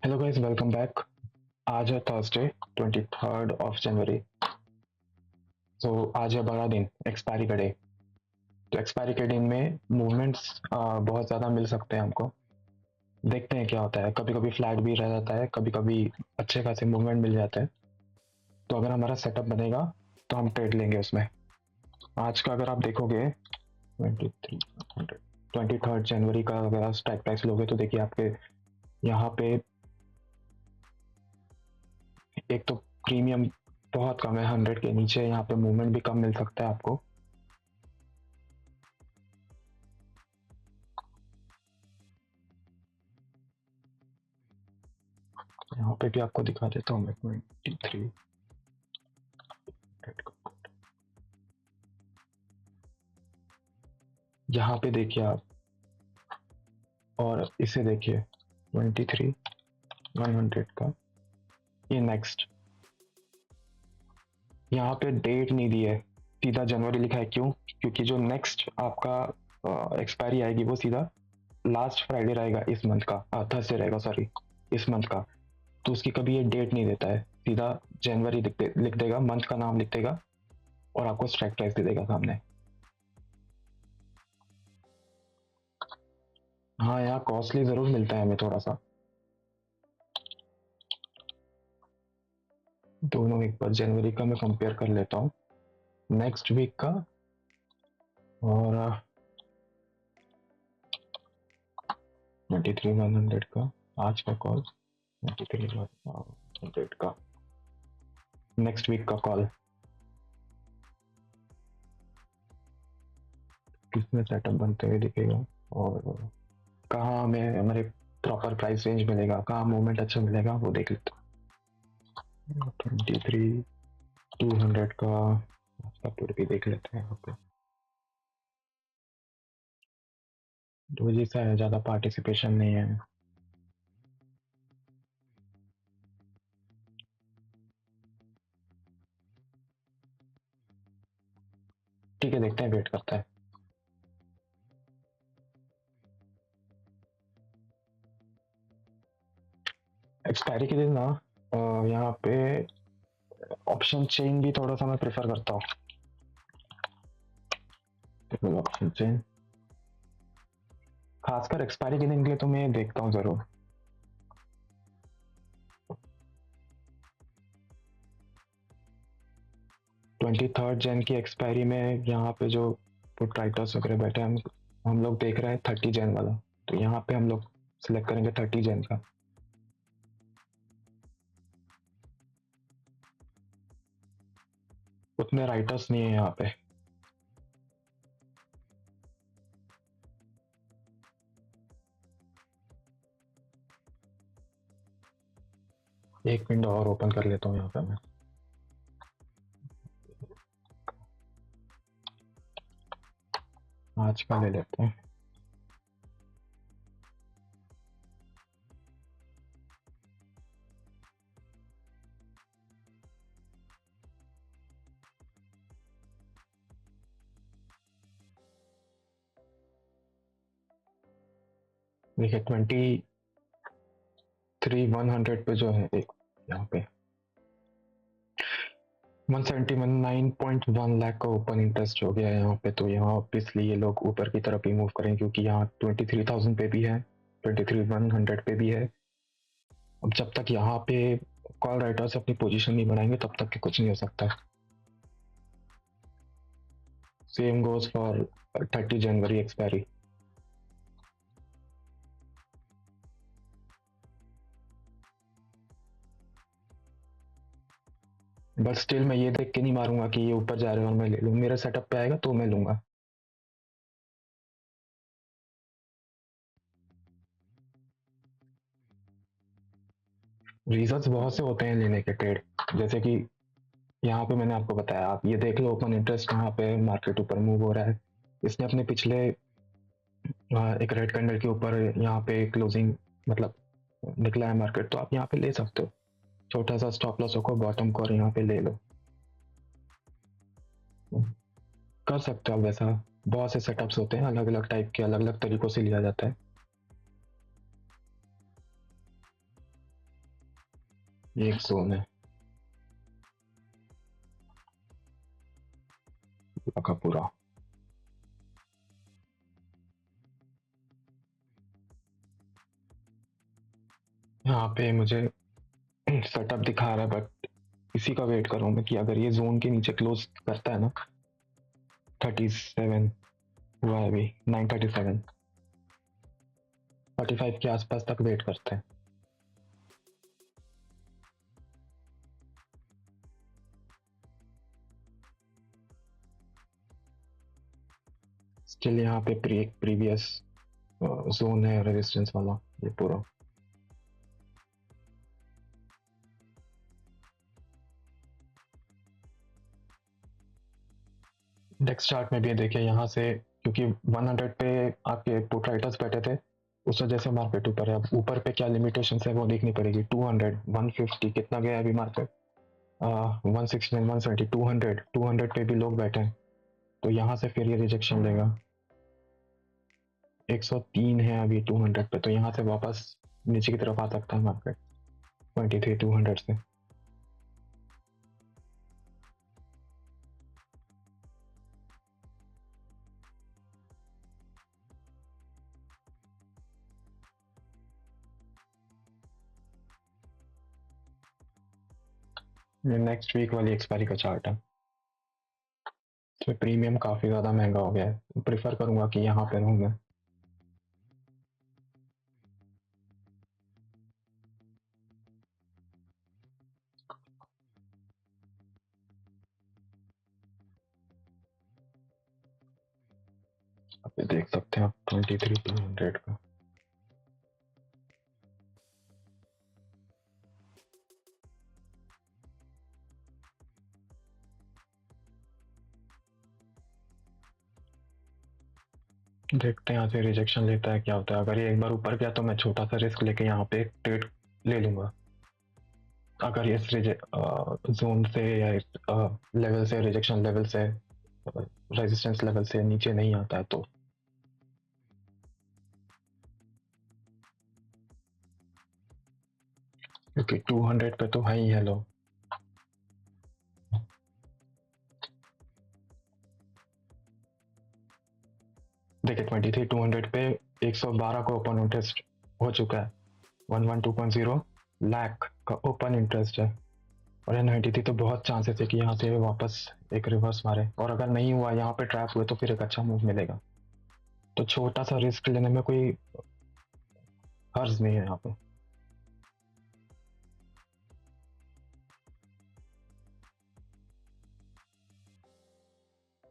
Hello guys, welcome back. आज है Thursday 23 जनवरी। तो आज है बड़ा दिन, एक्सपायरी का डे। तो एक्सपायरी के दिन में मूवमेंट्स बहुत ज़्यादा मिल सकते हैं हमको। देखते हैं क्या होता है। कभी कभी फ्लैट भी रह जाता है, कभी कभी अच्छे खासे मूवमेंट मिल जाते हैं। तो अगर हमारा सेटअप बनेगा तो हम ट्रेड लेंगे उसमें। आज का अगर आप देखोगे 23 जनवरी का अगर आप स्ट्राइक प्राइस लोगे तो देखिए आपके यहाँ पे एक तो प्रीमियम बहुत कम है, 100 के नीचे। यहाँ पे मूवमेंट भी कम मिल सकता है आपको। यहाँ पे भी आपको दिखा देता हूँ मैं 23। यहाँ पे देखिए आप, और इसे देखिए 23 100 का। ये नेक्स्ट, यहाँ पे डेट नहीं दी है, सीधा जनवरी लिखा है। क्यों? क्योंकि जो नेक्स्ट आपका एक्सपायरी आएगी वो सीधा लास्ट फ्राइडे रहेगा इस मंथ का, थर्सडे रहेगा, सॉरी, इस मंथ का। तो उसकी कभी ये डेट नहीं देता है, सीधा जनवरी लिख देगा, मंथ का नाम लिख देगा और आपको स्ट्राइक प्राइस दे देगा सामने। हाँ, यहाँ कॉस्टली जरूर मिलता है हमें थोड़ा सा। दोनों एक बार जनवरी का मैं कंपेयर कर लेता हूँ, नेक्स्ट वीक का और 23 100 का। आज का कॉल 23 100 का, नेक्स्ट वीक का कॉल। किसमें सेटअप बनते हुए दिखेगा और कहाँ हमें हमारे प्रॉपर प्राइस रेंज मिलेगा, कहाँ मूवमेंट अच्छा मिलेगा, वो देख लेते हैं। 23 200 का आपका पूरे भी देख लेते हैं। यहाँ पे दो जी सा है, ज़्यादा पार्टिसिपेशन नहीं है। ठीक है, देखते हैं, वेट करता है। एक्सपायरी के दिन ना यहाँ पे ऑप्शन चेन भी थोड़ा सा मैं प्रेफर करता हूँ। ऑप्शन चेन खासकर एक्सपायरी के दिन के लिए तो मैं देखता हूँ जरूर। ट्वेंटी थर्ड जैन की एक्सपायरी में यहाँ पे जो पुट राइटर्स वगैरह बैठे हैं, हम लोग देख रहे हैं 30 जैन वाला। तो यहाँ पे हम लोग सिलेक्ट करेंगे 30 जैन का। उतने राइटर्स नहीं है यहाँ पे। एक विंडो और ओपन कर लेता हूँ यहाँ पे मैं। आज का ले लेते हैं। देखिए 23 100 पे जो है, एक यहाँ पे 179.1 लाख का ओपन इंटरेस्ट हो गया है यहाँ पे। तो यहाँ ऑब्वियसली ये लोग ऊपर की तरफ ही मूव करेंगे, क्योंकि यहाँ 23,000 पे भी है, 23 100 पे भी है। अब जब तक यहाँ पे कॉल राइटर्स अपनी पोजीशन नहीं बनाएंगे तब तक के कुछ नहीं हो सकता। Same goes for 30 January expiry. But still मैं ये देख के नहीं मारूंगा कि ये ऊपर जा रहे हैं और मैं ले लूँ। मेरा सेटअप पे आएगा तो मैं लूंगा। रीजंस बहुत से होते हैं लेने के ट्रेड, जैसे कि यहाँ पे मैंने आपको बताया, आप ये देख लो ओपन इंटरेस्ट कहाँ पे मार्केट ऊपर मूव हो रहा है। इसने अपने पिछले एक रेड कैंडल के ऊपर यहाँ पे क्लोजिंग मतलब निकला है मार्केट, तो आप यहाँ पे ले सकते हो। छोटा सा स्टॉप लॉस को, बॉटम को, और यहाँ पे ले लो, कर सकते हो आप वैसा। बहुत से सेटअप्स होते हैं, अलग अलग टाइप के, अलग अलग तरीकों से लिया जाता है। ये एक जोन है पूरा का पूरा। यहाँ पे मुझे सेटअप दिखा रहा है, बट इसी का वेट कर रहा हूँ मैं कि अगर ये जोन के नीचे क्लोज करता है ना। 37 हुआ है अभी, 937, 35 के आसपास तक वेट करते हैं। स्टिल यहाँ पे प्रीवियस जोन है रेजिस्टेंस वाला ये पूरा। डेक्स चार्ट में भी देखिए यहाँ से, क्योंकि 100 पे आपके पुट राइटर्स बैठे थे, उस वजह से मार्केट ऊपर है। अब ऊपर पे क्या लिमिटेशन है वो देखनी पड़ेगी। 200, 150 कितना गया अभी मार्केट, 160, 170, 200 पे भी लोग बैठे हैं, तो यहाँ से फिर ये रिजेक्शन लेगा। 103 है अभी 200 पे, तो यहाँ से वापस नीचे की तरफ आ सकता है मार्केट 23,200 से। ये नेक्स्ट वीक वाली एक्सपायरी का चार्ट है। इसमें प्रीमियम काफी ज्यादा महंगा हो गया है, प्रेफर करूंगा कि यहाँ पे रहूँ मैं। आप ये देख सकते हैं आप 23,200 का। देखते हैं यहाँ से रिजेक्शन लेता है क्या होता है। अगर ये एक बार ऊपर गया तो मैं छोटा सा रिस्क लेके यहाँ पे ट्रेड ले लूंगा। अगर ये जोन से या लेवल से, रिजेक्शन लेवल से, रेजिस्टेंस लेवल से नीचे नहीं आता है तो क्योंकि 200 पे तो है ही है लो। देखिए 23,200 पे 112 का ओपन इंटरेस्ट हो चुका है। 112.0 लाख का ओपन इंटरेस्ट है, और ये 93 तो बहुत चांसेस है कि यहाँ से वापस एक रिवर्स मारे, और अगर नहीं हुआ यहाँ पे ट्रैप हुए तो फिर एक अच्छा मूव मिलेगा। तो छोटा सा रिस्क लेने में कोई हर्ज नहीं है यहाँ पे।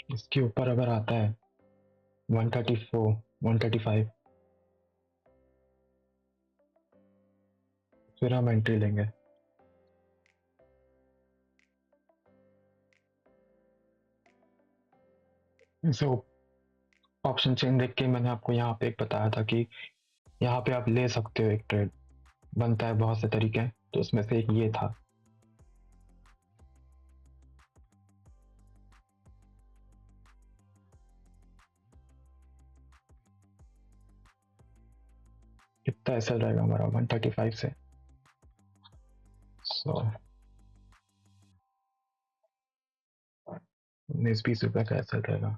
इसके ऊपर अगर आता है 134, 135, फिर हम एंट्री लेंगे। सो ऑप्शन चेन देख के मैंने आपको यहाँ पे एक बताया था कि यहाँ पे आप ले सकते हो, एक ट्रेड बनता है, बहुत से तरीके हैं, तो उसमें से एक ये था। कितना एसएल रहेगा हमारा 135 से, सो 19-20 रुपए का एसएल रहेगा।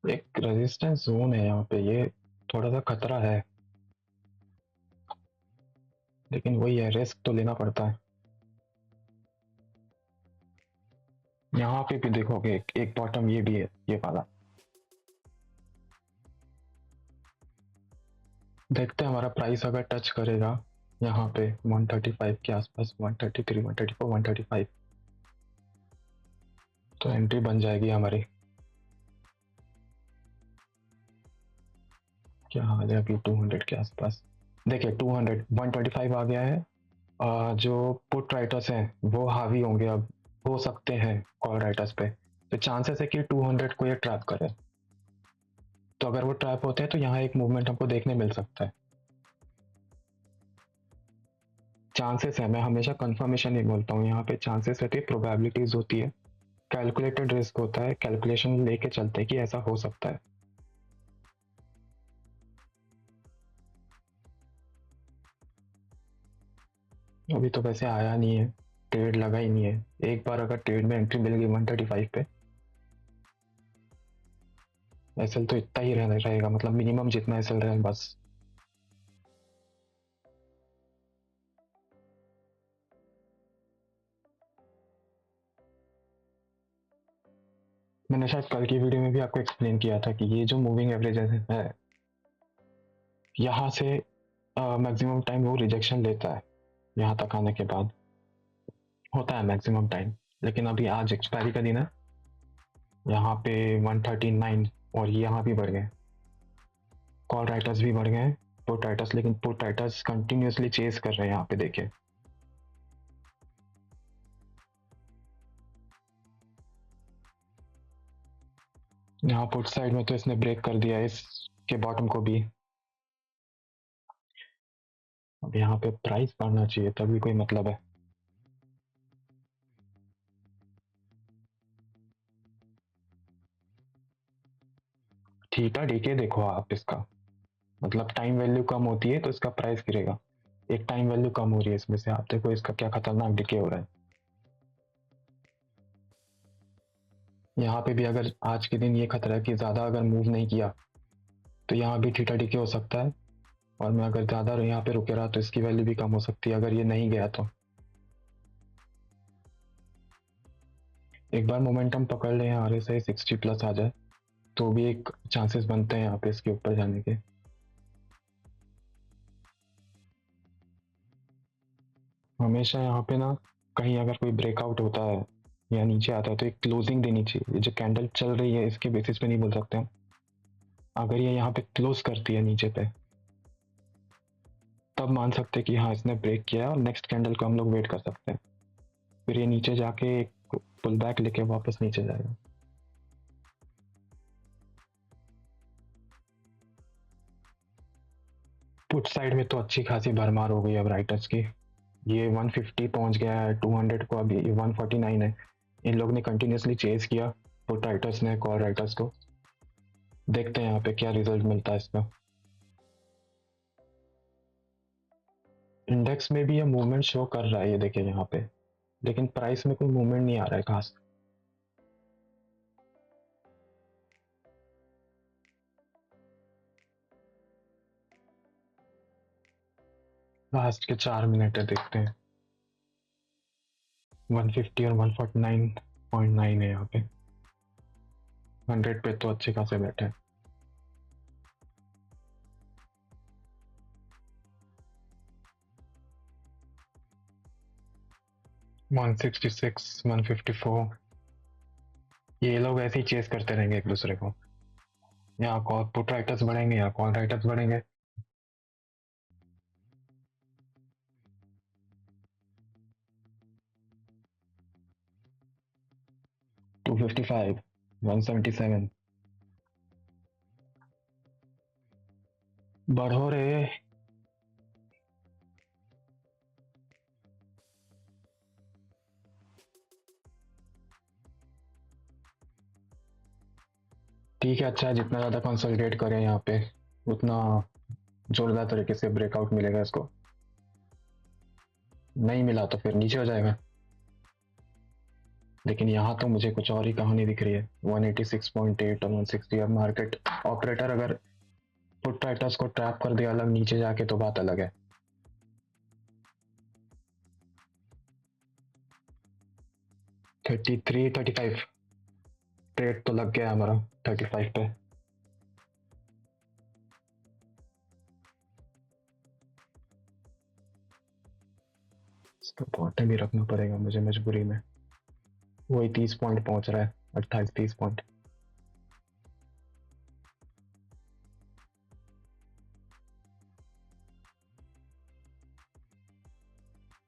एक रेजिस्टेंस जोन है यहाँ पे, ये थोड़ा सा खतरा है, लेकिन वही है, रिस्क तो लेना पड़ता है। यहाँ पे भी देखोगे एक बॉटम ये भी है, ये वाला। देखते हैं हमारा प्राइस अगर टच करेगा यहाँ पे 135 के आसपास, 133, 134, 135, तो एंट्री बन जाएगी हमारी। क्या हाल है अभी 200 के आसपास। देखिए 200, 125 आ गया है। जो पुट राइटर्स हैं वो हावी होंगे, अब हो सकते हैं कॉल राइटर्स पे, तो चांसेस है कि 200 को ये ट्रैप करे। तो अगर वो ट्रैप होते हैं तो यहाँ एक मूवमेंट हमको देखने मिल सकता है। चांसेस है, मैं हमेशा कंफर्मेशन नहीं बोलता हूँ, यहाँ पे चांसेस रहती है, प्रोबेबिलिटीज होती है, कैलकुलेटेड रिस्क होता है, कैलकुलेशन लेके चलते हैं कि ऐसा हो सकता है। अभी तो वैसे आया नहीं है, ट्रेड लगा ही नहीं है। एक बार अगर ट्रेड में एंट्री मिल गई 135 पे, एसएल तो इतना ही रहेगा, मतलब मिनिमम जितना एसएल रहे बस। मैंने शायद कल की वीडियो में भी आपको एक्सप्लेन किया था कि ये जो मूविंग एवरेजेस है, यहाँ से मैक्सिमम टाइम वो रिजेक्शन लेता है, यहाँ तक आने के बाद होता है मैक्सिमम टाइम। लेकिन अभी आज एक्सपायरी का दिन है, यहाँ पे 139 और यहाँ भी बढ़ गए, कॉल राइटर्स भी बढ़ गए, पुट राइटर्स, लेकिन पुट राइटर्स कंटिन्यूसली चेस कर रहे हैं। यहाँ पे देखिए, यहाँ पुट साइड में तो इसने ब्रेक कर दिया इसके बॉटम को भी। अब यहाँ पे प्राइस बढ़ना चाहिए तभी कोई मतलब है। थीटा डीके देखो आप इसका, मतलब टाइम वैल्यू कम होती है तो इसका प्राइस गिरेगा। एक टाइम वैल्यू कम हो रही है इसमें से, आप देखो इसका क्या खतरनाक डिके हो रहा है। यहाँ पे भी अगर आज के दिन ये खतरा है कि ज़्यादा अगर मूव नहीं किया तो यहाँ भी थीटा डीके हो सकता है, और मैं अगर ज़्यादा यहाँ पे रुके रहा तो इसकी वैल्यू भी कम हो सकती है अगर ये नहीं गया तो। एक बार मोमेंटम पकड़ ले, आर एस आई 60 प्लस आ जाए तो भी एक चांसेस बनते हैं यहाँ पे इसके ऊपर जाने के। हमेशा यहाँ पे ना कहीं अगर कोई ब्रेकआउट होता है या नीचे आता है तो एक क्लोजिंग देनी चाहिए। ये जो कैंडल चल रही है इसके बेसिस पे नहीं बोल सकते हम, अगर ये यहाँ पे क्लोज करती है नीचे पे तब मान सकते हैं कि हाँ इसने ब्रेक किया, और नेक्स्ट कैंडल को हम लोग वेट कर सकते हैं। फिर ये नीचे जाके पुल बैक लेके वापस नीचे जाएगा। पुट साइड में तो अच्छी खासी भरमार हो गई अब राइटर्स की। ये 150 पहुंच गया है, 200 को अभी 149 है। इन लोग ने कंटिन्यूसली चेज किया, पुट राइटर्स ने कॉल राइटर्स को। देखते हैं यहाँ पे क्या रिजल्ट मिलता है इसका। इंडेक्स में भी ये मूवमेंट शो कर रहा है, ये देखिए यहाँ पे, लेकिन प्राइस में कोई मूवमेंट नहीं आ रहा है खास। लास्ट के 4 मिनट है, देखते हैं। 150 और 149.9 है यहाँ पे, 100 पे तो अच्छे खासे बैठे हैं। 166, 154, ये लोग ऐसे ही चेस करते रहेंगे एक दूसरे को। यहाँ कॉल पुट राइटर्स बढ़ेंगे, यहाँ कॉल राइटर्स बढ़ेंगे। टू 55, 177, बढ़ो रे। ठीक है, अच्छा है, जितना ज़्यादा कंसोलिडेट करें यहाँ पे उतना जोरदार तरीके से ब्रेकआउट मिलेगा इसको। नहीं मिला तो फिर नीचे हो जाएगा। लेकिन यहाँ तो मुझे कुछ और ही कहानी दिख रही है, 186.8 और 160। अब मार्केट ऑपरेटर अगर पुट राइटर्स को ट्रैप कर दिया अलग नीचे जाके तो बात अलग है। 33, 35 ट्रेड तो लग गया हमारा 35 पे। इसका बॉटम भी रखना पड़ेगा मुझे मजबूरी में। वही 30 पॉइंट पहुंच रहा है, 28, 30 पॉइंट।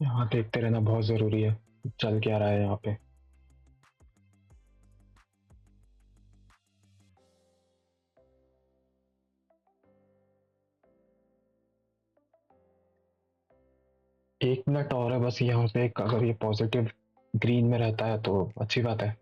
यहाँ देखते रहना बहुत ज़रूरी है, चल क्या रहा है यहाँ पे। एक मिनट और है बस यहाँ पे, अगर ये पॉजिटिव ग्रीन में रहता है तो अच्छी बात है।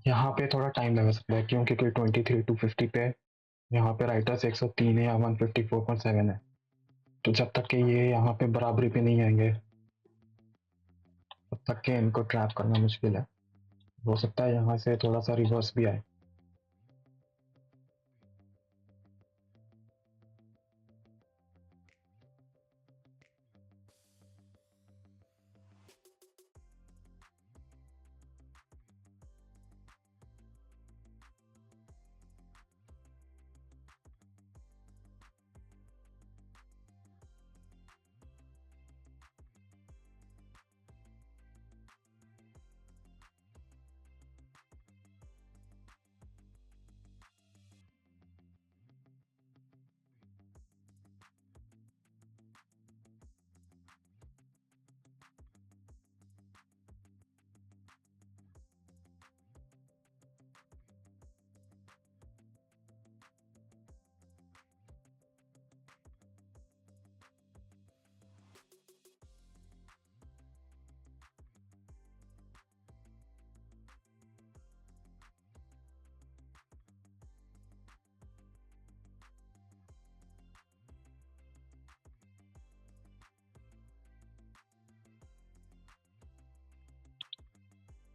यहाँ पे थोड़ा टाइम लगा सकता है क्योंकि 23 250 पे यहाँ पे राइटर्स 103 है या 154.7 है, तो जब तक कि ये यहाँ पे बराबरी पे नहीं आएंगे तब तक के इनको ट्रैप करना मुश्किल है। हो सकता है यहाँ से थोड़ा सा रिवर्स भी आए।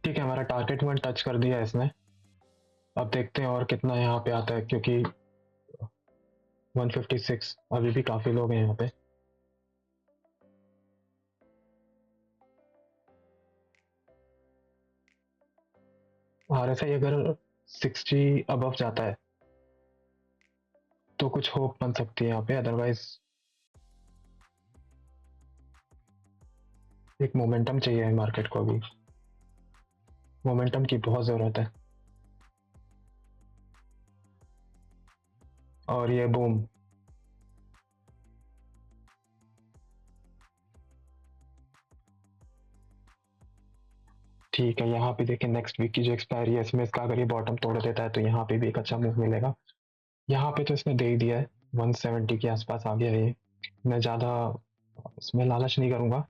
ठीक है, हमारा टारगेट वन टच कर दिया है इसने। अब देखते हैं और कितना यहाँ पे आता है, क्योंकि 156 अभी भी काफी लोग हैं यहाँ पे। RSI अगर 60 अबव जाता है तो कुछ होप बन सकती है यहाँ पे, अदरवाइज एक मोमेंटम चाहिए मार्केट को, अभी मोमेंटम की बहुत ज़रूरत है। और ये बूम, ठीक है। यहाँ पे देखिए नेक्स्ट वीक की जो एक्सपायरी है इसमें इसका अगर ये बॉटम तोड़ देता है तो यहाँ पे भी एक अच्छा मूव मिलेगा। यहाँ पे तो इसने दे ही दिया है, 170 के आसपास आ गया है ये। मैं ज़्यादा इसमें लालच नहीं करूँगा।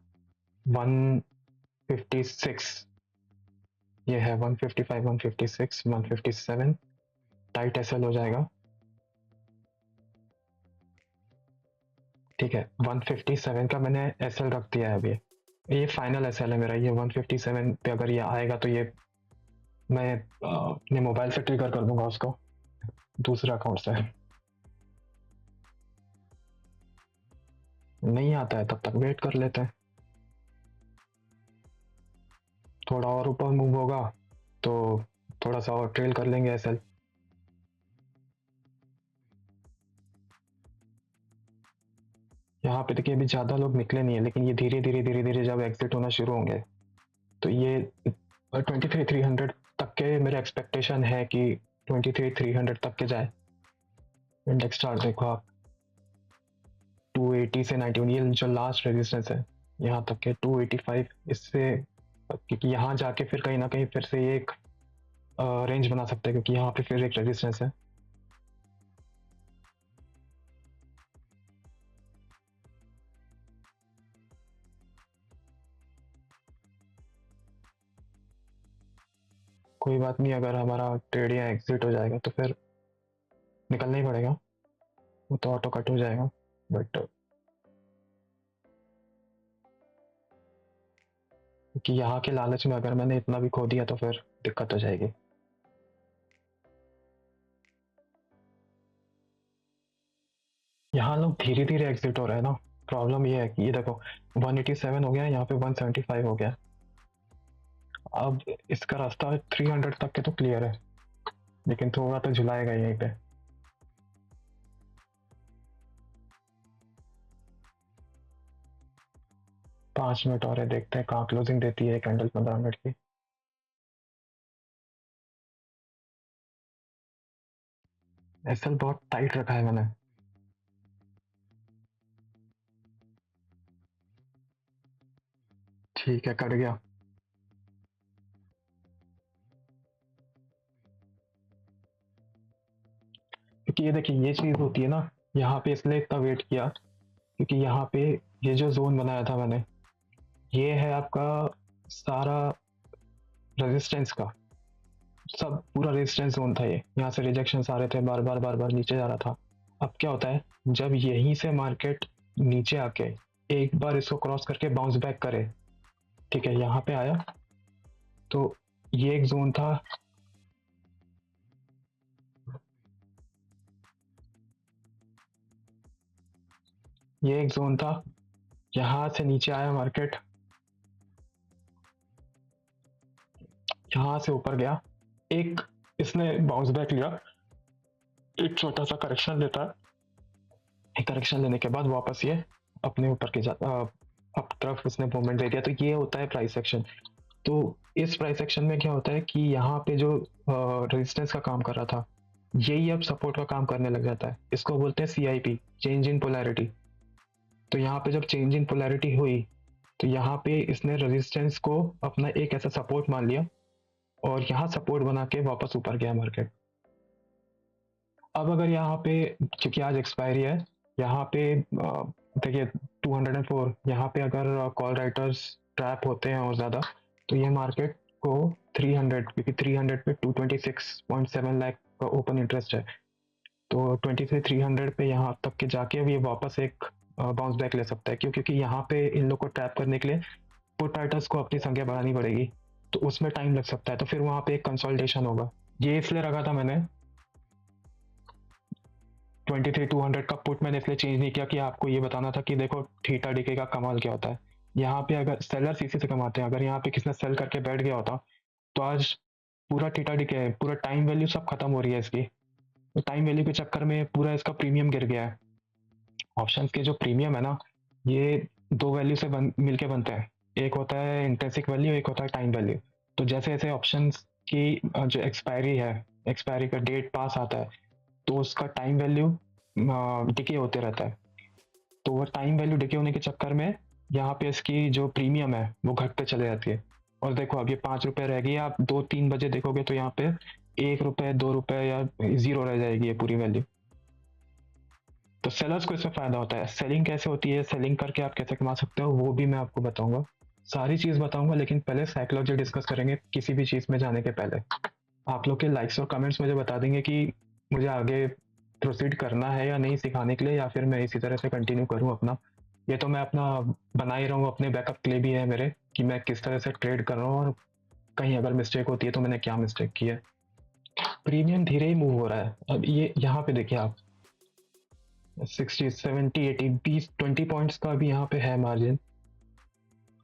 156 ये है, 155 156 157 टाइट एसएल हो जाएगा। ठीक है, 157 का मैंने एसएल रख दिया है अभी। ये फाइनल एसएल है मेरा, ये 157 पे अगर ये आएगा तो ये मैं अपने मोबाइल से ट्रिगर कर दूंगा उसको दूसरे अकाउंट से। नहीं आता है तब तक वेट कर लेते हैं, थोड़ा और ऊपर मूव होगा तो थोड़ा सा और ट्रेल कर लेंगे एसएल। यहाँ पे देखिए अभी ज़्यादा लोग निकले नहीं है, लेकिन ये धीरे धीरे धीरे धीरे जब एग्जिट होना शुरू होंगे तो ये 23 300 तक के मेरे एक्सपेक्टेशन है कि 23 300 तक के जाए। इंडेक्स चार्ट देखो आप, 280 से 91 ये जो लास्ट रेजिस्टेंस है यहाँ तक के 285, इससे क्योंकि यहाँ जाके फिर कहीं ना कहीं फिर से ये एक रेंज बना सकते हैं, क्योंकि यहाँ पे फिर एक रेजिस्टेंस है। कोई बात नहीं, अगर हमारा ट्रेड या एग्जिट हो जाएगा तो फिर निकलना ही पड़ेगा, वो तो ऑटो कट हो जाएगा। बट क्योंकि यहाँ के लालच में अगर मैंने इतना भी खो दिया तो फिर दिक्कत हो जाएगी। यहाँ लोग धीरे धीरे एग्जिट हो रहे हैं ना, प्रॉब्लम ये है कि ये देखो 187 हो गया, यहाँ पे 175 हो गया। अब इसका रास्ता 300 तक के तो क्लियर है, लेकिन थोड़ा तो झुलाएगा यहीं पे। पाँच मिनट और है, देखते हैं कहाँ क्लोजिंग देती है कैंडल 15 मिनट की। एसएल बहुत टाइट रखा है मैंने। ठीक है, कट गया। क्योंकि ये देखिए ये चीज होती है ना, यहाँ पे इसलिए इतना वेट किया क्योंकि यहाँ पे ये जो जोन बनाया था मैंने, ये है आपका सारा रेजिस्टेंस का। सब पूरा रेजिस्टेंस जोन था, ये यहाँ से रिजेक्शन आ रहे थे, बार बार बार बार नीचे जा रहा था। अब क्या होता है, जब यहीं से मार्केट नीचे आके एक बार इसको क्रॉस करके बाउंस बैक करे, ठीक है, यहाँ पे आया, तो ये एक जोन था, ये एक जोन था, यहाँ से नीचे आया मार्केट, यहाँ से ऊपर गया, एक इसने बाउंस बैक लिया, एक छोटा सा करेक्शन लेता है, करेक्शन लेने के बाद वापस ये अपने ऊपर के जाता, अप तरफ उसने मूवमेंट दे दिया। तो ये होता है प्राइस एक्शन। तो इस प्राइस एक्शन में क्या होता है कि यहाँ पे जो रेजिस्टेंस का काम कर रहा था, यही अब सपोर्ट का काम करने लग जाता है। इसको बोलते हैं CIP, चेंज इन पोलैरिटी। तो यहाँ पे जब चेंज इन पोलैरिटी हुई, तो यहाँ पे इसने रेजिस्टेंस को अपना एक ऐसा सपोर्ट मान लिया और यहाँ सपोर्ट बना के वापस ऊपर गया मार्केट। अब अगर यहाँ पे, क्योंकि आज एक्सपायरी है, यहाँ पे देखिए 204, यहाँ पे अगर कॉल राइटर्स ट्रैप होते हैं और ज़्यादा, तो ये मार्केट को 300, क्योंकि 300 पे 226.7 लाख का ओपन इंटरेस्ट है, तो 23,300 पे यहाँ तक के जाके अब ये वापस एक बाउंस बैक ले सकता है। क्यों? क्योंकि यहाँ पे इन लोग को ट्रैप करने के लिए पुट राइटर्स को अपनी संख्या बढ़ानी पड़ेगी, तो उसमें टाइम लग सकता है, तो फिर वहाँ पे एक कंसोलिडेशन होगा। ये इसलिए रखा था मैंने 23,200 का पुट, मैंने इसलिए चेंज नहीं किया कि आपको ये बताना था कि देखो थीटा डीके का कमाल क्या होता है। यहाँ पे अगर सेलर इसी से कमाते हैं, अगर यहाँ पे किसने सेल करके बैठ गया होता, तो आज पूरा थीटा डीके, पूरा टाइम वैल्यू सब खत्म हो रही है इसकी। तो टाइम वैल्यू के चक्कर में पूरा इसका प्रीमियम गिर गया है। ऑप्शंस के जो प्रीमियम है ना, ये दो वैल्यू से मिलके बनते हैं, एक होता है इंट्रिंसिक वैल्यू, एक होता है टाइम वैल्यू। तो जैसे जैसे ऑप्शंस की जो एक्सपायरी है, एक्सपायरी का डेट पास आता है, तो उसका टाइम वैल्यू डिके होते रहता है। तो वो टाइम वैल्यू डिके होने के चक्कर में यहाँ पे इसकी जो प्रीमियम है वो घटते चले जाती है। और देखो अब ये 5 रुपए रह गई, आप 2-3 बजे देखोगे तो यहाँ पे 1 रुपए 2 रुपए या जीरो रह जाएगी ये पूरी वैल्यू। तो सेलर्स को इसमें फायदा होता है। सेलिंग कैसे होती है, सेलिंग करके आप कैसे कमा सकते हो, वो भी मैं आपको बताऊंगा, सारी चीज बताऊंगा, लेकिन पहले साइकोलॉजी डिस्कस करेंगे किसी भी चीज में जाने के पहले। आप लोग के लाइक्स और कमेंट्स मुझे बता देंगे कि मुझे आगे प्रोसीड करना है या नहीं सिखाने के लिए, या फिर मैं इसी तरह से कंटिन्यू करूं अपना। ये तो मैं अपना बना ही रहा हूँ, अपने बैकअप के लिए भी है मेरे, कि मैं किस तरह से ट्रेड कर रहा हूँ और कहीं अगर मिस्टेक होती है तो मैंने क्या मिस्टेक की है। प्रीमियम धीरे ही मूव हो रहा है। अब ये यहाँ पे देखिए आप, 60 70 80 20 20 पॉइंट्स का भी यहाँ पे है मार्जिन,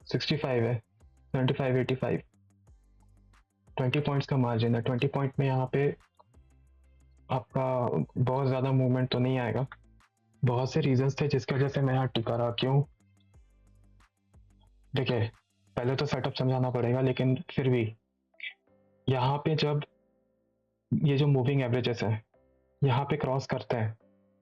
65 है, 75 85, 20 पॉइंट्स का मार्जिन है। 20 पॉइंट में यहाँ पे आपका बहुत ज़्यादा मूवमेंट तो नहीं आएगा। बहुत से रीजंस थे जिसकी वजह से मैं यहाँ टिका रहा। क्यों? देखिए, पहले तो सेटअप समझाना पड़ेगा, लेकिन फिर भी यहाँ पे जब ये जो मूविंग एवरेजेस है यहाँ पे क्रॉस करते हैं,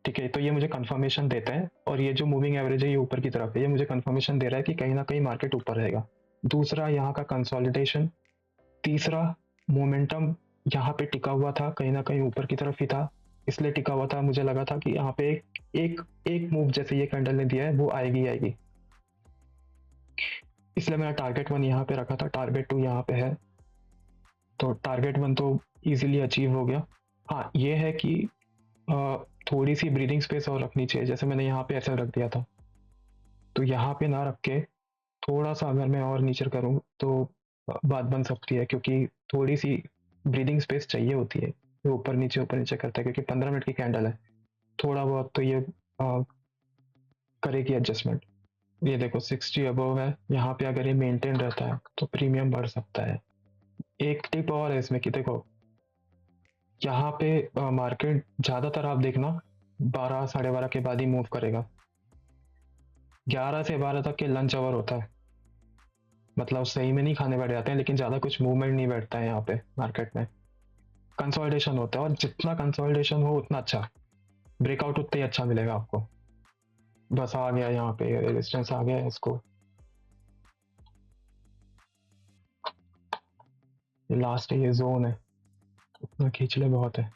ठीक है, तो ये मुझे कंफर्मेशन देता है, और ये जो मूविंग एवरेज है ये ऊपर की तरफ है, ये मुझे कंफर्मेशन दे रहा है कि कहीं ना कहीं मार्केट ऊपर रहेगा। दूसरा, यहाँ का कंसोलिडेशन। तीसरा, मोमेंटम यहाँ पे टिका हुआ था, कहीं ना कहीं ऊपर की तरफ ही था, इसलिए टिका हुआ था। मुझे लगा था कि यहाँ पे एक मूव जैसे ये कैंडल ने दिया है वो आएगी आएगी, इसलिए मैंने टारगेट 1 यहाँ पे रखा था, टारगेट 2 यहाँ पे है, तो टारगेट 1 तो इजीली अचीव हो गया। हाँ, ये है कि थोड़ी सी ब्रीदिंग स्पेस और रखनी चाहिए, जैसे मैंने यहाँ पे ऐसा रख दिया था, तो यहाँ पे ना रख के थोड़ा सा अगर मैं और नीचे करूँ तो बात बन सकती है, क्योंकि थोड़ी सी ब्रीदिंग स्पेस चाहिए होती है, तो ऊपर नीचे करता है, क्योंकि 15 मिनट की कैंडल है, थोड़ा बहुत तो ये करेगी एडजस्टमेंट। ये देखो 60 अबव है, यहाँ पे अगर ये मेंटेन रहता है तो प्रीमियम बढ़ सकता है। एक टिप और है इसमें कि देखो यहाँ पे मार्केट ज़्यादातर आप देखना 12 12:30 के बाद ही मूव करेगा। 11 से 12 तक के लंच आवर होता है, मतलब सही में नहीं खाने बैठ जाते हैं, लेकिन ज़्यादा कुछ मूवमेंट नहीं बैठता है यहाँ पे मार्केट में, कंसोलिडेशन होता है, और जितना कंसोलिडेशन हो उतना अच्छा, ब्रेकआउट उतना ही अच्छा मिलेगा आपको। बस आ गया यहाँ पे रेजिस्टेंस आ गया है, इसको ये लास्ट है, ये जोन है, इतना खींच ले बहुत है।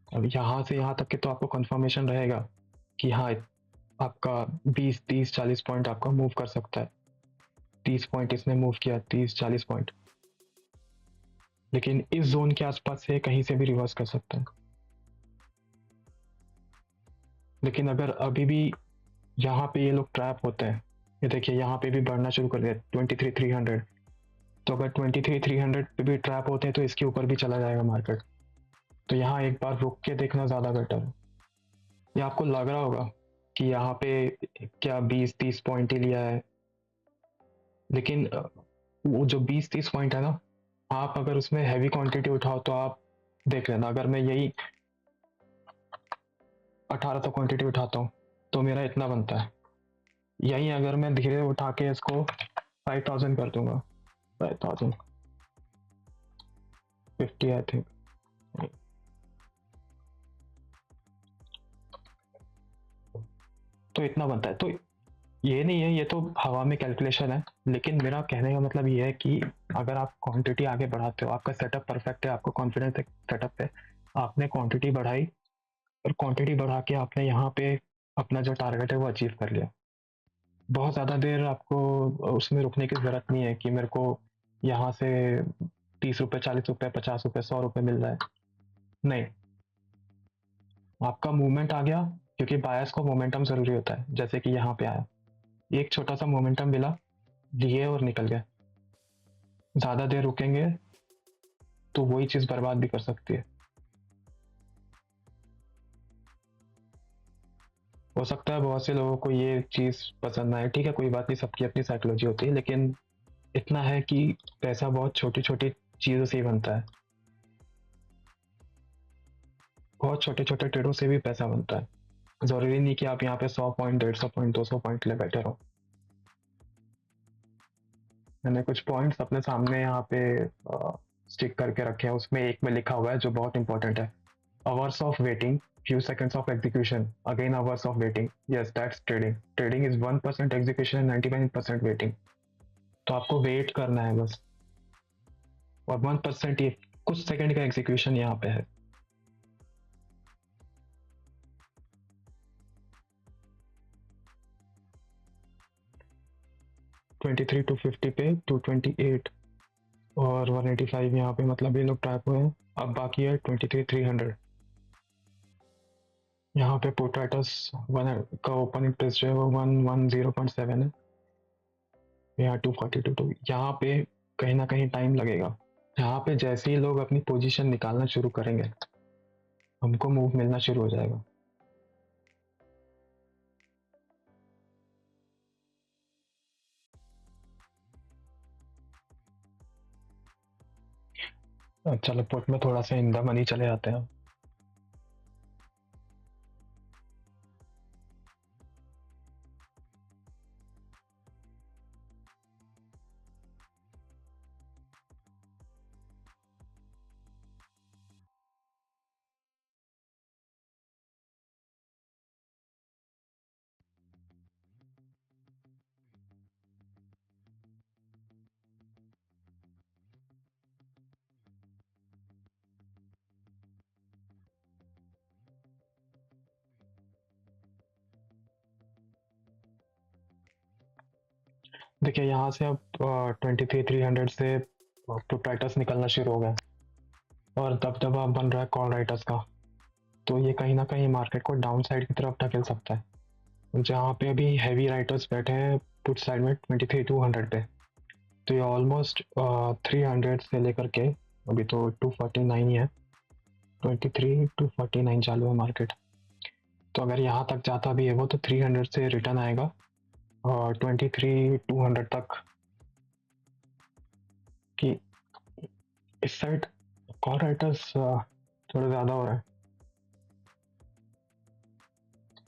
अब यहाँ से यहाँ तक के तो आपको कंफर्मेशन रहेगा कि हाँ आपका 20 30 40 पॉइंट आपका मूव कर सकता है। 30 पॉइंट इसने मूव किया, 30-40 पॉइंट, लेकिन इस जोन के आसपास से कहीं से भी रिवर्स कर सकता है। लेकिन अगर अभी भी यहाँ पे ये लोग ट्रैप होते हैं, ये देखिए यहाँ पे भी बढ़ना शुरू कर दिया 23,300, तो अगर 23,300 पे भी ट्रैप होते हैं तो इसके ऊपर भी चला जाएगा मार्केट। तो यहाँ एक बार रुक के देखना ज़्यादा बेटर है। ये आपको लग रहा होगा कि यहाँ पे क्या 20-30 पॉइंट ही लिया है, लेकिन वो जो 20-30 पॉइंट है ना, आप अगर उसमें हैवी क्वांटिटी उठाओ तो आप देख लेना, अगर मैं यही 1800 क्वांटिटी उठाता हूँ तो मेरा इतना बनता है। यही अगर मैं धीरे उठा के इसको 5000 कर दूंगा, 5050 आई थिंक, तो इतना बनता है। तो ये नहीं है, ये तो हवा में कैलकुलेशन है, लेकिन मेरा कहने का मतलब ये है कि अगर आप क्वांटिटी आगे बढ़ाते हो, आपका सेटअप परफेक्ट है, आपको कॉन्फिडेंस है सेटअप पे, आपने क्वांटिटी बढ़ाई और क्वांटिटी बढ़ा के आपने यहाँ पे अपना जो टारगेट है वो अचीव कर लिया। बहुत ज़्यादा देर आपको उसमें रुकने की ज़रूरत नहीं है कि मेरे को यहाँ से 30 रुपये, 40 रुपये, 50 रुपये, 100 रुपये मिल रहा है। नहीं, आपका मूवमेंट आ गया, क्योंकि बायर्स को मोमेंटम ज़रूरी होता है। जैसे कि यहाँ पे आया, एक छोटा सा मोमेंटम मिला, लिए और निकल गया। ज़्यादा देर रुकेंगे तो वही चीज़ बर्बाद भी कर सकती है। हो सकता है बहुत से लोगों को ये चीज़ पसंद ना आए, ठीक है, कोई बात नहीं, सबकी अपनी साइकोलॉजी होती है, लेकिन इतना है कि पैसा बहुत छोटी छोटी चीज़ों से ही बनता है। बहुत छोटे छोटे ट्रेडों से भी पैसा बनता है। ज़रूरी नहीं कि आप यहाँ पे 100 पॉइंट, 150 पॉइंट, 200 पॉइंट ले बैठे रहो। मैंने कुछ पॉइंट्स अपने सामने यहाँ पे स्टिक करके रखे हैं, उसमें एक में लिखा हुआ है जो बहुत इंपॉर्टेंट है, hours of waiting, few seconds of execution, again hours of waiting. Yes, that's trading. Trading is 1% execution and 99% waiting. तो आपको वेट करना है बस, और 1% ये कुछ सेकंड का एग्जीक्यूशन यहाँ पे है। $23 to 50 पे 228 और 185 यहाँ पे, मतलब ये लोग ट्रैप हुए हैं। अब बाकी है 23,300। यहाँ पे पोटैटस का ओपन इंटरेस्ट जो है वो 110.7 है, यहाँ 242, तो यहाँ पे कहीं ना कहीं टाइम लगेगा। यहाँ पे जैसे ही लोग अपनी पोजीशन निकालना शुरू करेंगे, हमको मूव मिलना शुरू हो जाएगा। चलो पुट में थोड़ा सा इन द मनी चले जाते हैं। देखिए यहाँ से अब 23,300 से पुट राइटर्स निकलना शुरू हो गए और दबदबा बन रहा है कॉल राइटर्स का, तो ये कहीं ना कहीं मार्केट को डाउन साइड की तरफ ढकेल सकता है। जहाँ पे अभी हैवी राइटर्स बैठे हैं पुट साइड में 23,200 पे, तो ये ऑलमोस्ट 300 से लेकर के अभी तो 249 ही है, 23 to 49 चालू है मार्केट। तो अगर यहाँ तक जाता भी है वो, तो 300 से रिटर्न आएगा और 23,200 तक की इस साइड कॉल राइटर्स थोड़ा ज़्यादा हो रहा है।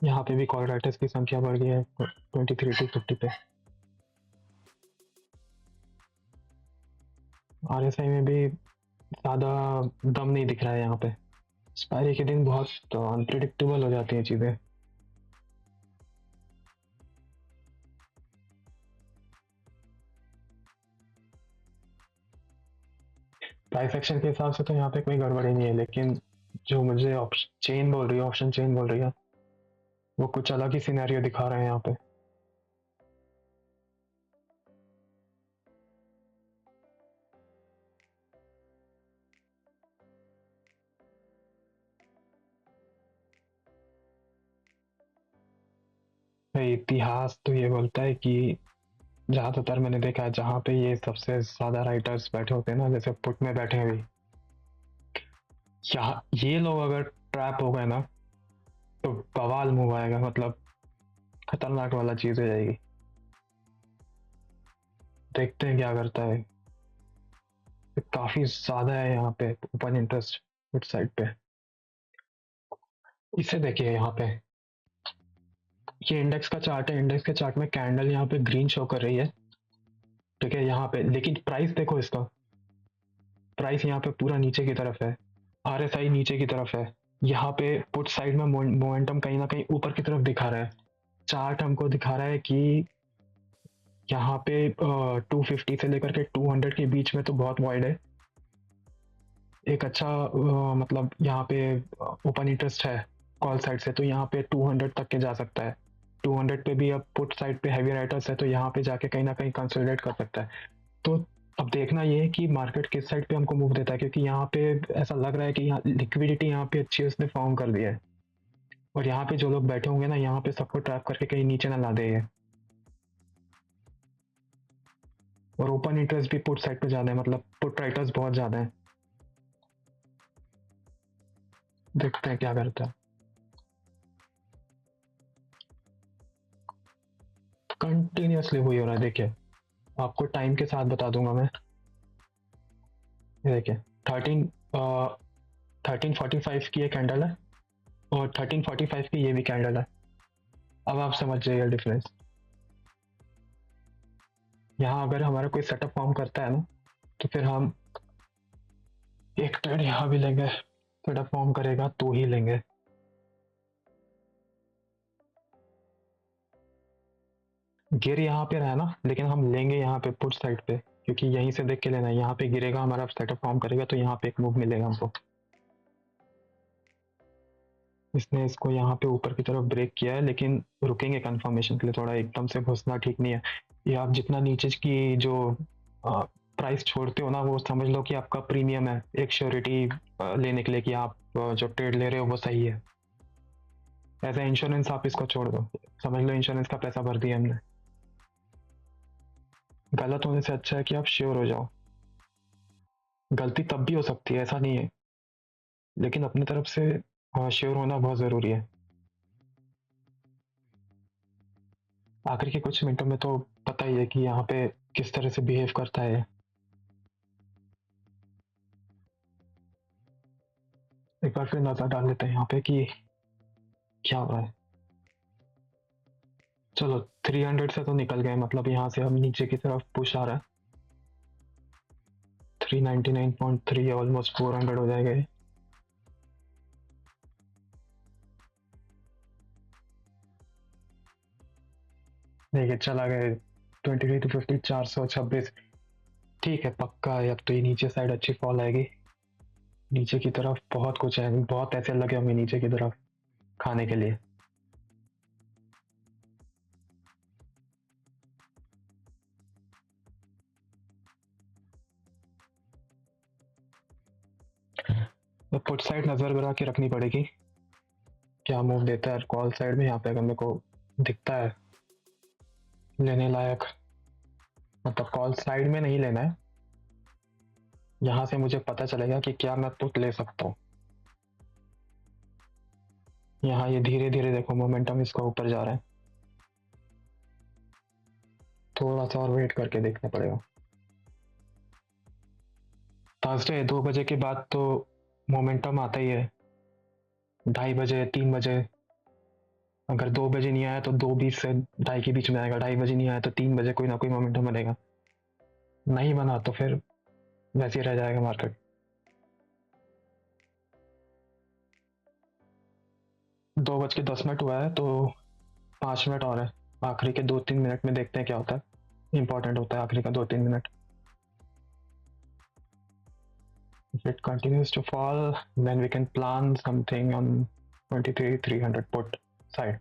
यहाँ पे भी कॉल राइटर्स की संख्या बढ़ गई है 23 to 50 पे। RSI में भी ज़्यादा दम नहीं दिख रहा है यहाँ पे। एक्सपायरी के दिन बहुत अनप्रिडिक्टेबल हो जाती हैं चीज़ें। प्राइस एक्शन के हिसाब से तो यहाँ पे कोई गड़बड़ी नहीं है, लेकिन जो मुझे चेन बोल रही है, ऑप्शन चेन बोल रही है, वो कुछ अलग ही सिनेरियो दिखा रहे हैं यहाँ पे। भाई इतिहास तो ये बोलता है कि ज़्यादातर मैंने देखा है जहाँ पे ये सबसे ज़्यादा राइटर्स बैठे होते हैं ना, जैसे पुट में बैठे हैं अभी, यहाँ ये लोग अगर ट्रैप हो गए ना तो बवाल मूव आएगा, मतलब खतरनाक वाला चीज़ हो जाएगी। देखते हैं क्या करता है। काफ़ी ज़्यादा है यहाँ पे ओपन इंटरेस्ट पुट साइड पे। इसे देखिए यहाँ पे, ये इंडेक्स का चार्ट है। इंडेक्स के चार्ट में कैंडल यहाँ पे ग्रीन शो कर रही है, ठीक है यहाँ पे, लेकिन प्राइस देखो इसका, प्राइस यहाँ पे पूरा नीचे की तरफ है, आरएसआई नीचे की तरफ है। यहाँ पे पुट साइड में मोमेंटम कहीं ना कहीं ऊपर की तरफ दिखा रहा है। चार्ट हमको दिखा रहा है कि यहाँ पे 250 से लेकर के 200 के बीच में तो बहुत वाइड है। एक अच्छा मतलब यहाँ पे ओपन इंटरेस्ट है कॉल साइड से, तो यहाँ पे 200 तक के जा सकता है। 200 पे भी अब पुट साइड पे हैवी राइटर्स है, तो यहाँ पे जाके कहीं ना कहीं कंसोलिडेट कर सकता है। तो अब देखना ये है कि मार्केट किस साइड पे हमको मूव देता है, क्योंकि यहाँ पे ऐसा लग रहा है कि यहाँ लिक्विडिटी यहाँ पे अच्छी उसने फॉर्म कर दिया है, और यहाँ पे जो लोग बैठे होंगे ना, यहाँ पे सबको ट्रैप करके कहीं नीचे ना ला दे ये। और ओपन इंटरेस्ट भी पुट साइड पे ज्यादा है, मतलब पुट राइटर्स बहुत ज्यादा है। देखते हैं क्या करता है। कंटिन्यूसली वही हो रहा है, देखिए आपको टाइम के साथ बता दूंगा मैं। ये देखिए 1345 की ये कैंडल है, और 1345 की ये भी कैंडल है। अब आप समझ जाइए डिफरेंस। यहाँ अगर हमारा कोई सेटअप फॉर्म करता है ना, तो फिर हम एक ट्रेड यहाँ भी लेंगे, सेटअप फॉर्म करेगा तो ही लेंगे। गिर यहाँ पे रहा ना, लेकिन हम लेंगे यहाँ पे पुट साइड पे, क्योंकि यहीं से देख के लेना है। यहाँ पे गिरेगा, हमारा सेटअप फॉर्म करेगा, तो यहाँ पे एक मूव मिलेगा हमको। इसने इसको यहाँ पे ऊपर की तरफ ब्रेक किया है, लेकिन रुकेंगे कंफर्मेशन के लिए थोड़ा, एकदम से घुसना ठीक नहीं है। ये आप जितना नीचे की जो प्राइस छोड़ते हो ना, वो समझ लो कि आपका प्रीमियम है एक श्योरिटी लेने के लिए कि आप जो ट्रेड ले रहे हो वो सही है। ऐसा इंश्योरेंस आप इसको छोड़ दो, समझ लो इंश्योरेंस का पैसा भर दिया हमने। गलत होने से अच्छा है कि आप श्योर हो जाओ। गलती तब भी हो सकती है, ऐसा नहीं है, लेकिन अपनी तरफ से श्योर होना बहुत ज़रूरी है। आखिर के कुछ मिनटों में तो पता ही है कि यहाँ पे किस तरह से बिहेव करता है। एक बार फिर नजर डाल लेते हैं यहाँ पे कि क्या हो रहा है। चलो 300 से तो निकल गए, मतलब यहाँ से हम नीचे की तरफ पुश आ रहा है। 399.3 ऑलमोस्ट 400 हो जाएगा ये। देखिए चला गया 23 to 50, 426। ठीक है, पक्का है। अब तो ये नीचे साइड अच्छी फॉल आएगी। नीचे की तरफ बहुत कुछ है, बहुत ऐसे लगे होंगे नीचे की तरफ खाने के लिए। तो पुट साइड नजर बना के रखनी पड़ेगी, क्या मूव देता है कॉल साइड में। यहाँ पे अगर मेरे को दिखता है लेने लायक, मतलब कॉल साइड में नहीं लेना है, यहाँ से मुझे पता चलेगा कि क्या मैं पुट ले सकता हूँ। यहाँ ये धीरे धीरे देखो मोमेंटम इसका ऊपर जा रहा है, थोड़ा सा और वेट करके देखना पड़ेगा। थर्सडे 2 बजे के बाद तो मोमेंटम आता ही है, 2:30 बजे 3 बजे। अगर 2 बजे नहीं आया तो 2:20 से 2:30 के बीच में आएगा, 2:30 बजे नहीं आया तो 3 बजे कोई ना कोई मोमेंटम बनेगा। नहीं बना तो फिर वैसे ही रह जाएगा मार्केट। 2:10 हुआ है, तो 5 मिनट और है। आखिरी के 2-3 मिनट में देखते हैं क्या होता है। इंपॉर्टेंट होता है आखिरी का 2-3 minute. If it continues to fall, then we can plan something on 23,300 put side.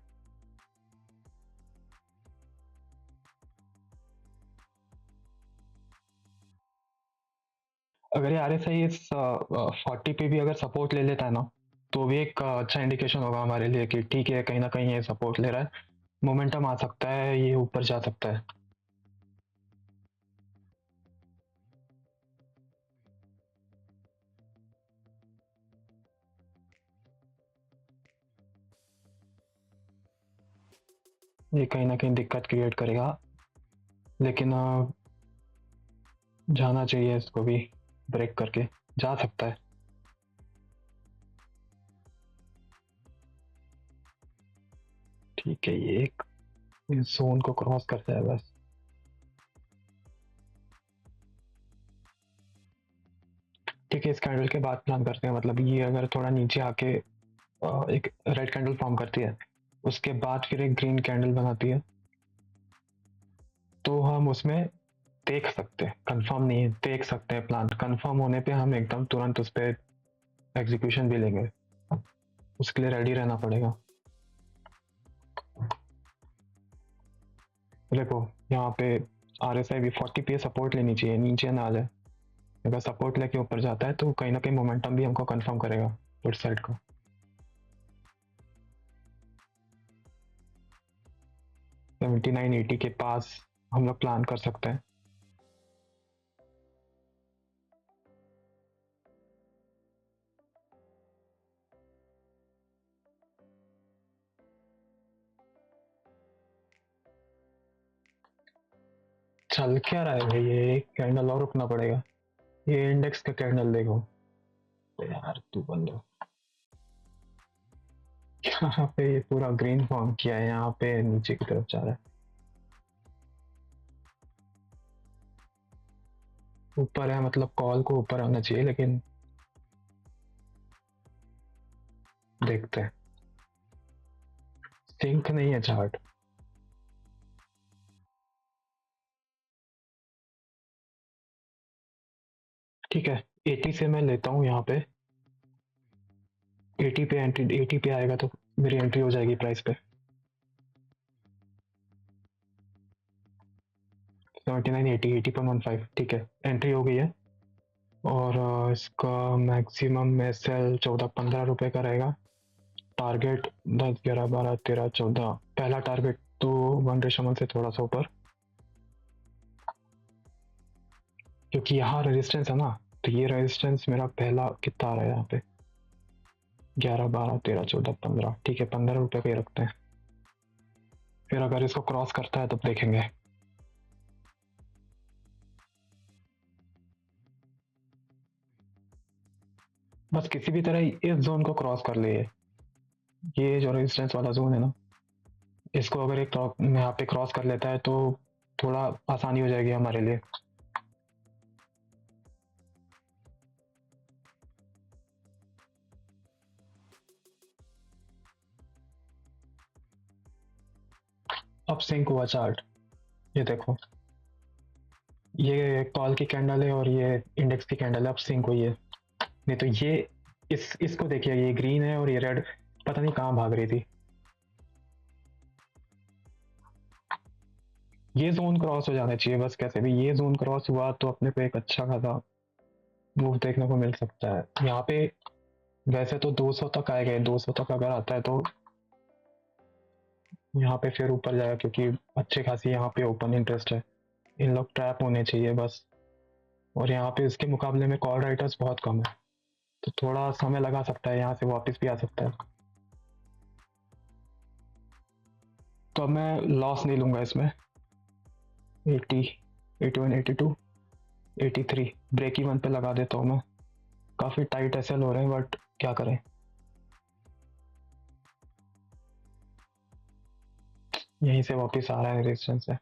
अगर ये RSI इस 40 पे भी अगर सपोर्ट ले लेता है ना, तो भी एक अच्छा इंडिकेशन होगा हमारे लिए कि ठीक है, कहीं ना कहीं ये सपोर्ट ले रहा है। मोमेंटम आ सकता है, ये ऊपर जा सकता है। ये कहीं ना कहीं दिक्कत क्रिएट करेगा, लेकिन जाना चाहिए, इसको भी ब्रेक करके जा सकता है। ठीक है, ये एक जोन को क्रॉस करता है बस। ठीक है, इस कैंडल के बाद प्लान करते हैं, मतलब ये अगर थोड़ा नीचे आके एक रेड कैंडल फॉर्म करती है, उसके बाद फिर एक ग्रीन कैंडल बनाती है, तो हम उसमें देख सकते हैं, कंफर्म नहीं है, देख सकते हैं प्लान। कंफर्म होने पे हम एकदम तुरंत उस पर एग्जीक्यूशन भी लेंगे, उसके लिए रेडी रहना पड़ेगा। देखो यहाँ पे RSI भी 40 पे सपोर्ट लेनी चाहिए, नीचे ना आ जाए। अगर सपोर्ट लेके ऊपर जाता है तो कहीं ना कहीं मोमेंटम भी हमको कंफर्म करेगा पुट साइड का। 79-80 के पास हम लोग प्लान कर सकते हैं। चल क्या रहा है भाई, ये एक कैंडल और रुकना पड़ेगा। ये इंडेक्स का कैंडल देखो। तो यार तू बंद हो। यहाँ पे ये पूरा ग्रीन फॉर्म किया है, यहाँ पे नीचे की तरफ जा रहा है। ऊपर है, मतलब कॉल को ऊपर आना चाहिए, लेकिन देखते हैं। सिंक नहीं है चार्ट। ठीक है, 80 से मैं लेता हूँ यहाँ पे। 80 पे एंट्री, 80 पे आएगा तो मेरी एंट्री हो जाएगी प्राइस पे। 79, 80, 80.15, ठीक है, एंट्री हो गई है। और इसका मैक्सिमम में सेल 14-15 रुपए का रहेगा। टारगेट 10, 11, 12, 13, 14। पहला टारगेट तो 1 से थोड़ा सा ऊपर, क्योंकि यहाँ रेजिस्टेंस है ना, तो ये रेजिस्टेंस मेरा पहला कितना आ रहा है यहाँ पे, 11, 12, 13, 14, 15। ठीक है, 15 रुपए का ही रखते हैं, फिर अगर इसको क्रॉस करता है तब देखेंगे। बस किसी भी तरह इस जोन को क्रॉस कर ले। ये जो रेजिस्टेंस वाला जोन है ना, इसको अगर एक यहाँ पे क्रॉस कर लेता है तो थोड़ा आसानी हो जाएगी हमारे लिए। अब सिंक हुआ चार्ट, ये देखो, ये कॉल की कैंडल है और ये इंडेक्स की कैंडल है, अब सिंक हुई है। नहीं तो ये इसको देखिए, ये ग्रीन है और ये रेड, पता नहीं कहाँ भाग रही थी। ये जोन क्रॉस हो जाना चाहिए बस, कैसे भी ये जोन क्रॉस हुआ तो अपने को एक अच्छा खासा मूव देखने को मिल सकता है यहाँ पे। वैसे तो 200 तक आएगा, 200 तक अगर आता है तो यहाँ पे फिर ऊपर जाएगा, क्योंकि अच्छे खासी यहाँ पे ओपन इंटरेस्ट है। इन लोग ट्रैप होने चाहिए बस। और यहाँ पे इसके मुकाबले में कॉल राइटर्स बहुत कम है, तो थोड़ा समय लगा सकता है, यहाँ से वापस भी आ सकता है। तो अब मैं लॉस नहीं लूंगा इसमें। 80, 81, 82, 83 ब्रेक इवन पे लगा देता हूँ मैं। काफी टाइट एसएल हो रहे हैं, बट क्या करें, यहीं से वापस आ रहा है रेजिस्टेंस से।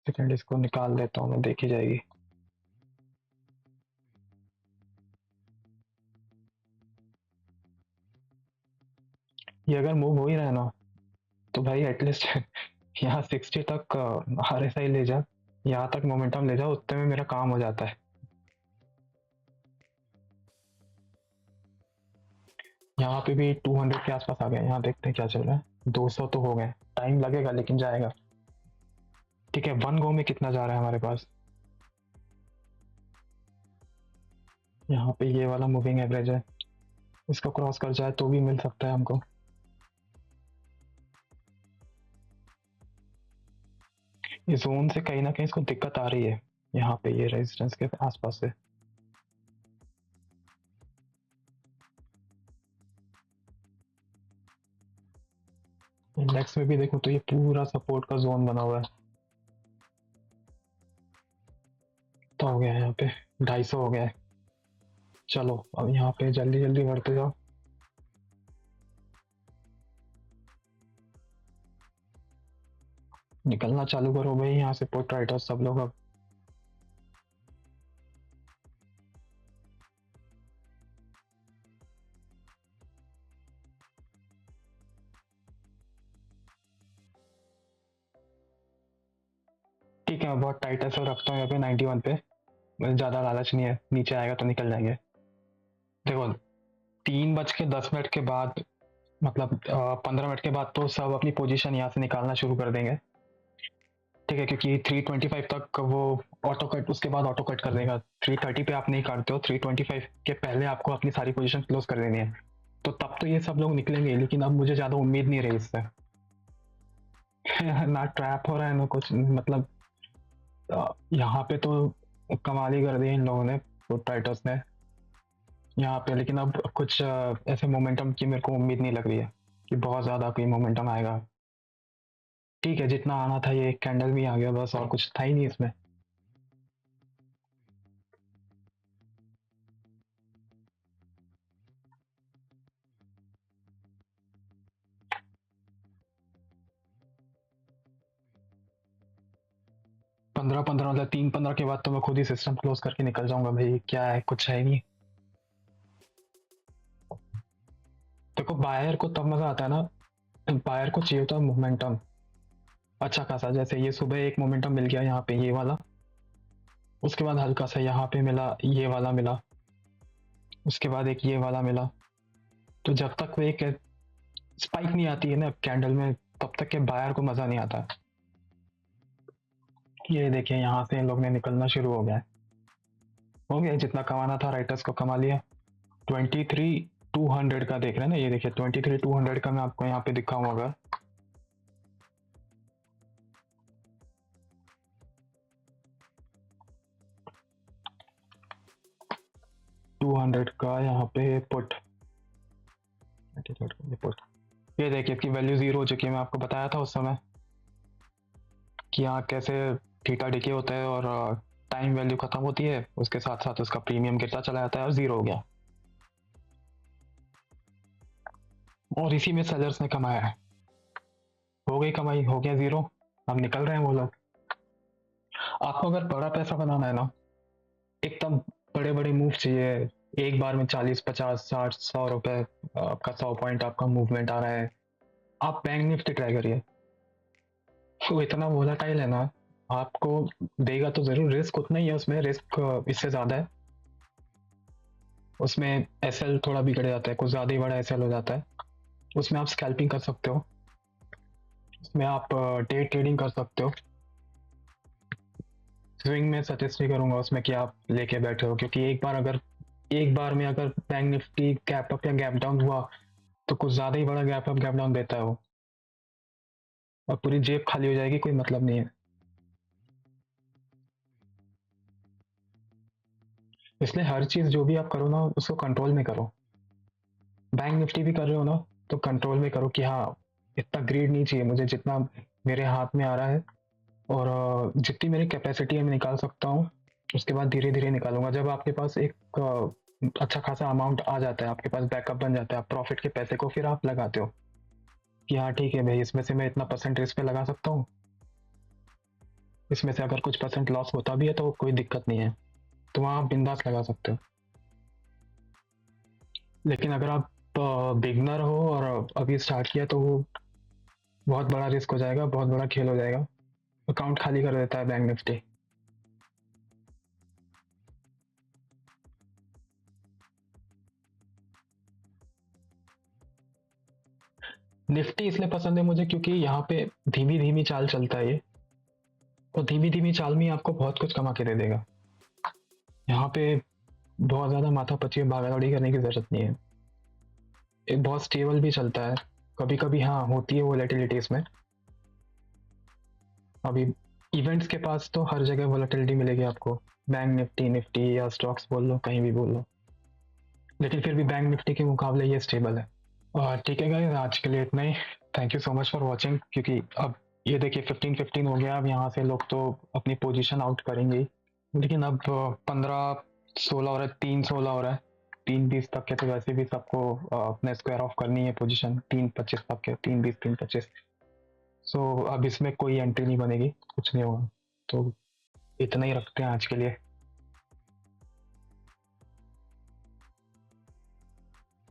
सेकंड इसको निकाल देता हूँ मैं, देखी जाएगी। ये अगर मूव हो ही रहा है ना, तो भाई एटलीस्ट यहाँ 60 तक RSI ले जा, यहाँ तक मोमेंटम ले जाओ, उतने में मेरा काम हो जाता है। यहाँ पे भी 200 के आसपास आ गए, यहाँ देखते हैं क्या चल रहा है। 200 तो हो गए, टाइम लगेगा लेकिन जाएगा। ठीक है, 1 गो में कितना जा रहा है हमारे पास, यहाँ पे ये वाला मूविंग एवरेज है, इसको क्रॉस कर जाए तो भी मिल सकता है हमको। ये जोन से कहीं ना कहीं इसको दिक्कत आ रही है, यहाँ पे ये रेजिस्टेंस के आसपास से। इंडेक्स में भी देखो तो ये पूरा सपोर्ट का जोन बना हुआ है। तो हो गया है यहाँ पे 250 हो गया है। चलो अब यहाँ पे जल्दी जल्दी बढ़ते जाओ। निकलना चालू करो भाई यहाँ से पुट राइटर्स सब लोग अब। ठीक है, बहुत टाइट है, सर रखता हूँ यहाँ पे 91 पे। मुझे ज़्यादा लालच नहीं है, नीचे आएगा तो निकल जाएंगे। देखो 3:10 के बाद, मतलब 15 मिनट के बाद तो सब अपनी पोजीशन यहाँ से निकालना शुरू कर देंगे। ठीक है, क्योंकि 3:25 तक वो ऑटो कट, उसके बाद ऑटो कट कर देगा। 3:30 पे आप नहीं काटते हो, 3:25 के पहले आपको अपनी सारी पोजीशन क्लोज कर देनी है। तो तब तो ये सब लोग निकलेंगे, लेकिन अब मुझे ज़्यादा उम्मीद नहीं रही इससे। ना ट्रैप हो रहा है ना कुछ, मतलब यहाँ पे तो कमाल ही कर दी इन लोगों ने, टाइटस ने यहाँ पे। लेकिन अब कुछ ऐसे मोमेंटम की मेरे को उम्मीद नहीं लग रही है कि बहुत ज़्यादा कोई मोमेंटम आएगा। ठीक है, जितना आना था ये कैंडल भी आ गया बस, और कुछ था ही नहीं इसमें। पंद्रह पंद्रह मतलब 3:15 के बाद तो मैं खुद ही सिस्टम क्लोज करके निकल जाऊंगा भाई, क्या है, कुछ है नहीं। देखो बायर को तब मजा आता है ना, बायर को चाहिए होता है मोमेंटम अच्छा खासा। जैसे ये सुबह एक मोमेंटम मिल गया यहाँ पे, ये वाला। उसके बाद हल्का सा यहाँ पे मिला, ये वाला मिला। उसके बाद एक ये वाला मिला। तो जब तक वो एक स्पाइक नहीं आती है ना कैंडल में, तब तक के बायर को मजा नहीं आता। ये देखिए यहाँ से इन लोग ने निकलना शुरू हो गया है। हो गया, जितना कमाना था राइटर्स को कमा लिया। 23,200 का देख रहे हैं ना, ये देखिए 23,200 का मैं आपको यहाँ पे दिखाऊंगा। 200 का यहाँ पे पुट, ये देखिए इसकी वैल्यू 0 हो चुकी है। मैं आपको बताया था उस समय कि यहाँ कैसे थीटा डिके होता है और टाइम वैल्यू खत्म होती है, उसके साथ साथ उसका प्रीमियम गिरता चला जाता है और 0 हो गया। और इसी में सेलर्स ने कमाया है। हो गई कमाई, हो गया 0। अब निकल रहे हैं वो लोग। आपको अगर बड़ा पैसा बनाना है ना, एकदम बड़े बड़े मूव चाहिए, एक बार में 40 50 60 100 रुपए आपका 100 पॉइंट आपका मूवमेंट आ रहा है, आप बैंक निफ्टी ट्राई करिए। वो इतना वोलाटाइल है ना, आपको देगा तो जरूर, रिस्क उतना ही है उसमें, रिस्क इससे ज्यादा है। उसमें एसएल थोड़ा बिगड़ जाता है, कुछ ज्यादा ही बड़ा एसएल हो जाता है। उसमें आप स्कैल्पिंग कर सकते हो, उसमें आप डे ट्रेडिंग कर सकते हो। स्विंग में सजेस्ट नहीं करूंगा उसमें कि आप लेके बैठे हो, क्योंकि एक बार में अगर बैंक निफ्टी गैप अप या गैप डाउन हुआ तो कुछ ज्यादा ही बड़ा गैप अप गैप डाउन देता है वो, और पूरी जेब खाली हो जाएगी, कोई मतलब नहीं है। इसलिए हर चीज जो भी आप करो ना, उसको कंट्रोल में करो। बैंक निफ्टी भी कर रहे हो ना, तो कंट्रोल में करो कि हाँ, इतना ग्रीड नहीं चाहिए मुझे, जितना मेरे हाथ में आ रहा है और जितनी मेरी कैपेसिटी है मैं निकाल सकता हूँ। उसके बाद धीरे धीरे निकालूंगा। जब आपके पास एक अच्छा खासा अमाउंट आ जाता है, आपके पास बैकअप बन जाता है, आप प्रॉफिट के पैसे को फिर आप लगाते हो कि हाँ ठीक है भाई, इसमें से मैं इतना परसेंट रिस्क पे लगा सकता हूँ, इसमें से अगर कुछ परसेंट लॉस होता भी है तो कोई दिक्कत नहीं है, तो वहाँ आप बिंदास लगा सकते हो। लेकिन अगर आप बिगनर हो और अभी स्टार्ट किया, तो वो बहुत बड़ा रिस्क हो जाएगा, बहुत बड़ा खेल हो जाएगा। अकाउंट खाली कर देता है बैंक निफ्टी। निफ्टी इसलिए पसंद है मुझे क्योंकि यहाँ पे धीमी धीमी चाल चलता है ये, और धीमी धीमी चाल में आपको बहुत कुछ कमा के दे देगा। यहाँ पे बहुत ज्यादा माथा पच्ची भागा दौड़ी करने की जरूरत नहीं है। एक बहुत स्टेबल भी चलता है, कभी कभी हाँ होती है वोलेटिलिटी इसमें। अभी इवेंट्स के पास तो हर जगह वोलेटिलिटी मिलेगी आपको, बैंक निफ्टी या स्टॉक्स बोल लो, कहीं भी बोल लो, लेकिन फिर भी बैंक निफ्टी के मुकाबले ये स्टेबल है। ठीक है गाइस, आज के लिए इतना ही। Thank you so much for watching. क्योंकि अब ये देखिए 15-15 हो गया, अब यहाँ से लोग तो अपनी पोजीशन आउट करेंगे ही, लेकिन अब 15-16 हो रहा है, 3-16 हो रहा है, 3-20 तक के तो वैसे भी सबको अपने स्क्वायर ऑफ करनी है पोजीशन, 3-25 तक के, 3-20 3-25। सो अब इसमें कोई एंट्री नहीं बनेगी, कुछ नहीं होगा। तो इतना ही रखते हैं आज के लिए।